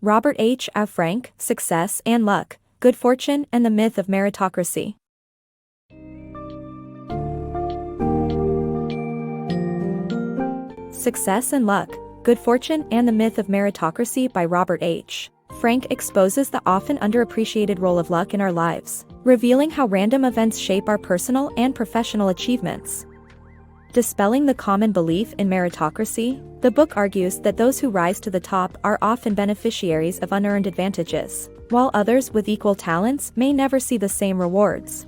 RobertHFrank, Success and Luck, Good Fortune and the Myth of Meritocracy. Success and Luck, Good Fortune and the Myth of Meritocracy by Robert H. Frank exposes the often underappreciated role of luck in our lives, revealing how random events shape our personal and professional achievements. Dispelling the common belief in meritocracy, the book argues that those who rise to the top are often beneficiaries of unearned advantages, while others with equal talents may never see the same rewards.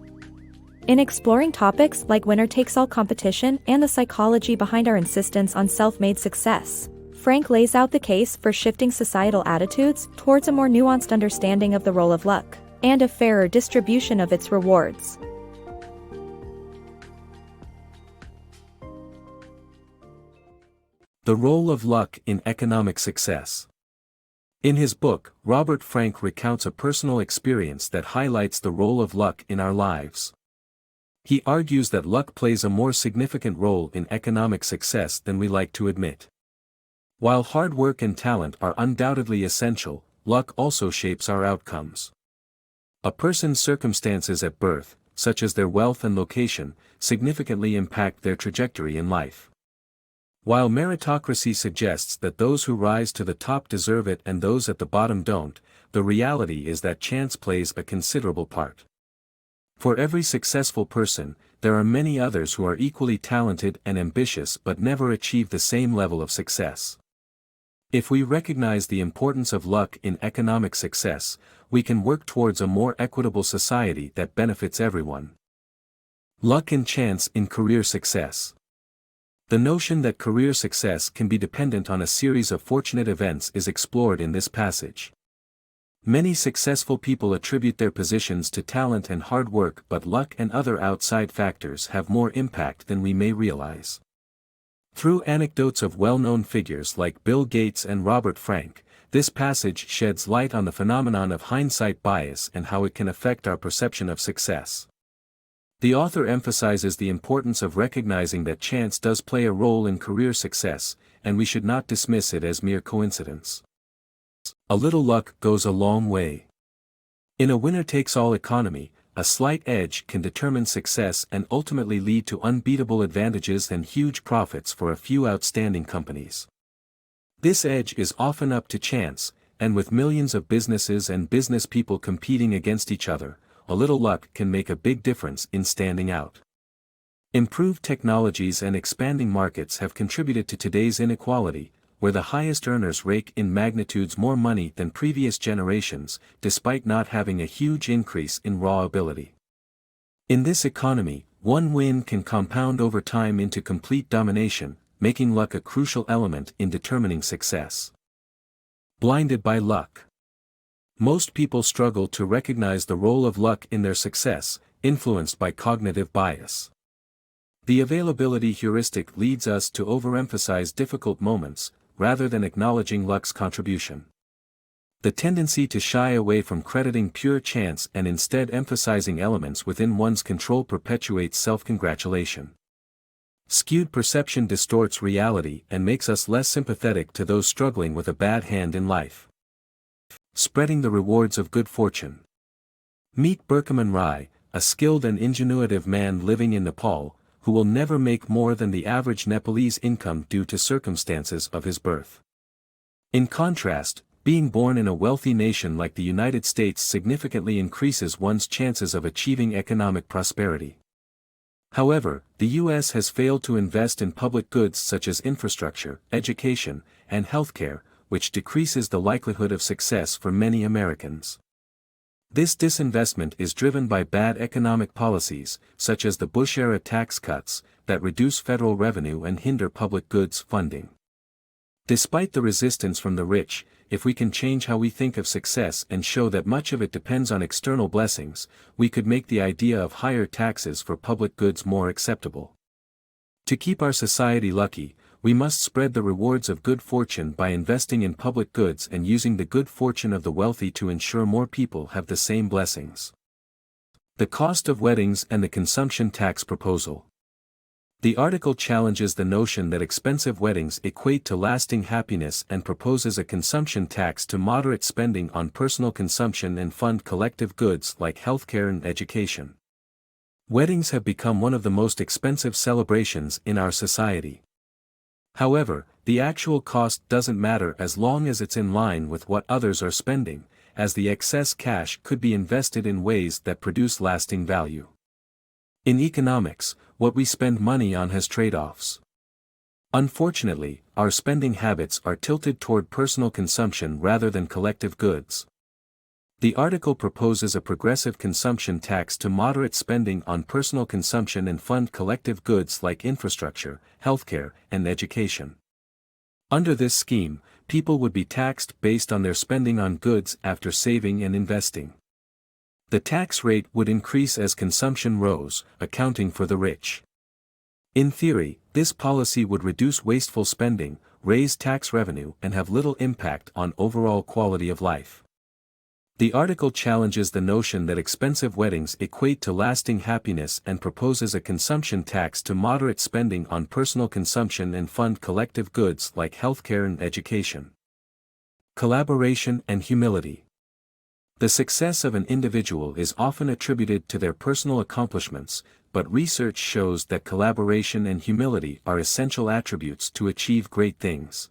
In exploring topics like winner-takes-all competition and the psychology behind our insistence on self-made success, Frank lays out the case for shifting societal attitudes towards a more nuanced understanding of the role of luck and a fairer distribution of its rewards. The role of luck in economic success. In his book, RobertHFrank recounts a personal experience that highlights the role of luck in our lives. He argues that luck plays a more significant role in economic success than we like to admit. While hard work and talent are undoubtedly essential, luck also shapes our outcomes. A person's circumstances at birth, such as their wealth and location, significantly impact their trajectory in life. While meritocracy suggests that those who rise to the top deserve it and those at the bottom don't, the reality is that chance plays a considerable part. For every successful person, there are many others who are equally talented and ambitious but never achieve the same level of success. If we recognize the importance of luck in economic success, we can work towards a more equitable society that benefits everyone. Luck and chance in career success. The notion that career success can be dependent on a series of fortunate events is explored in this passage. Many successful people attribute their positions to talent and hard work, but luck and other outside factors have more impact than we may realize. Through anecdotes of well-known figures like Bill Gates and Robert Frank, this passage sheds light on the phenomenon of hindsight bias and how it can affect our perception of success. The author emphasizes the importance of recognizing that chance does play a role in career success, and we should not dismiss it as mere coincidence. A little luck goes a long way. In a winner-takes-all economy, a slight edge can determine success and ultimately lead to unbeatable advantages and huge profits for a few outstanding companies. This edge is often up to chance, and with millions of businesses and business people competing against each other, a little luck can make a big difference in standing out. Improved technologies and expanding markets have contributed to today's inequality, where the highest earners rake in magnitudes more money than previous generations, despite not having a huge increase in raw ability. In this economy, one win can compound over time into complete domination, making luck a crucial element in determining success. Blinded by luck. Most people struggle to recognize the role of luck in their success, influenced by cognitive bias. The availability heuristic leads us to overemphasize difficult moments, rather than acknowledging luck's contribution. The tendency to shy away from crediting pure chance and instead emphasizing elements within one's control perpetuates self-congratulation. Skewed perception distorts reality and makes us less sympathetic to those struggling with a bad hand in life. Spreading the rewards of good fortune. Meet Burkaman Rai, a skilled and ingenuitive man living in Nepal, who will never make more than the average Nepalese income due to circumstances of his birth. In contrast, being born in a wealthy nation like the United States significantly increases one's chances of achieving economic prosperity. However, the U.S. has failed to invest in public goods such as infrastructure, education, and healthcare, which decreases the likelihood of success for many Americans. This disinvestment is driven by bad economic policies, such as the Bush-era tax cuts, that reduce federal revenue and hinder public goods funding. Despite the resistance from the rich, if we can change how we think of success and show that much of it depends on external blessings, we could make the idea of higher taxes for public goods more acceptable. To keep our society lucky, we must spread the rewards of good fortune by investing in public goods and using the good fortune of the wealthy to ensure more people have the same blessings. The cost of weddings and the consumption tax proposal. The article challenges the notion that expensive weddings equate to lasting happiness and proposes a consumption tax to moderate spending on personal consumption and fund collective goods like healthcare and education. Weddings have become one of the most expensive celebrations in our society. However, the actual cost doesn't matter as long as it's in line with what others are spending, as the excess cash could be invested in ways that produce lasting value. In economics, what we spend money on has trade-offs. Unfortunately, our spending habits are tilted toward personal consumption rather than collective goods. The article proposes a progressive consumption tax to moderate spending on personal consumption and fund collective goods like infrastructure, healthcare, and education. Under this scheme, people would be taxed based on their spending on goods after saving and investing. The tax rate would increase as consumption rose, accounting for the rich. In theory, this policy would reduce wasteful spending, raise tax revenue, and have little impact on overall quality of life. The article challenges the notion that expensive weddings equate to lasting happiness and proposes a consumption tax to moderate spending on personal consumption and fund collective goods like healthcare and education. Collaboration and humility. The success of an individual is often attributed to their personal accomplishments, but research shows that collaboration and humility are essential attributes to achieve great things.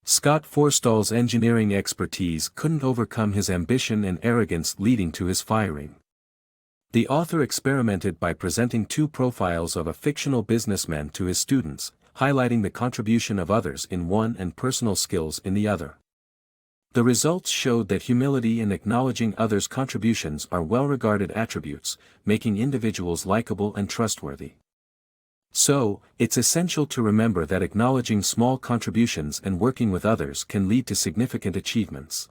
Scott Forstall's engineering expertise couldn't overcome his ambition and arrogance, leading to his firing. The author experimented by presenting two profiles of a fictional businessman to his students, highlighting the contribution of others in one and personal skills in the other. The results showed that humility and acknowledging others' contributions are well-regarded attributes, making individuals likable and trustworthy. So, it's essential to remember that acknowledging small contributions and working with others can lead to significant achievements.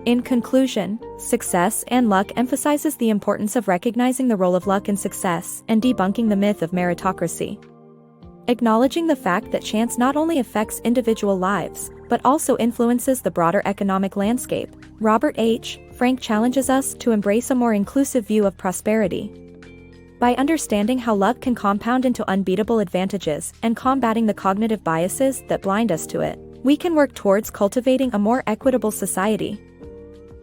In conclusion, Success and Luck emphasizes the importance of recognizing the role of luck in success and debunking the myth of meritocracy. Acknowledging the fact that chance not only affects individual lives, but also influences the broader economic landscape, RobertHFrank challenges us to embrace a more inclusive view of prosperity. By understanding how luck can compound into unbeatable advantages and combating the cognitive biases that blind us to it, we can work towards cultivating a more equitable society.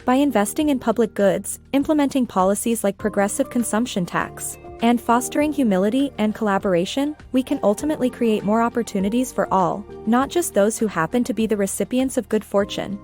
By investing in public goods, implementing policies like progressive consumption tax, and fostering humility and collaboration, we can ultimately create more opportunities for all, not just those who happen to be the recipients of good fortune.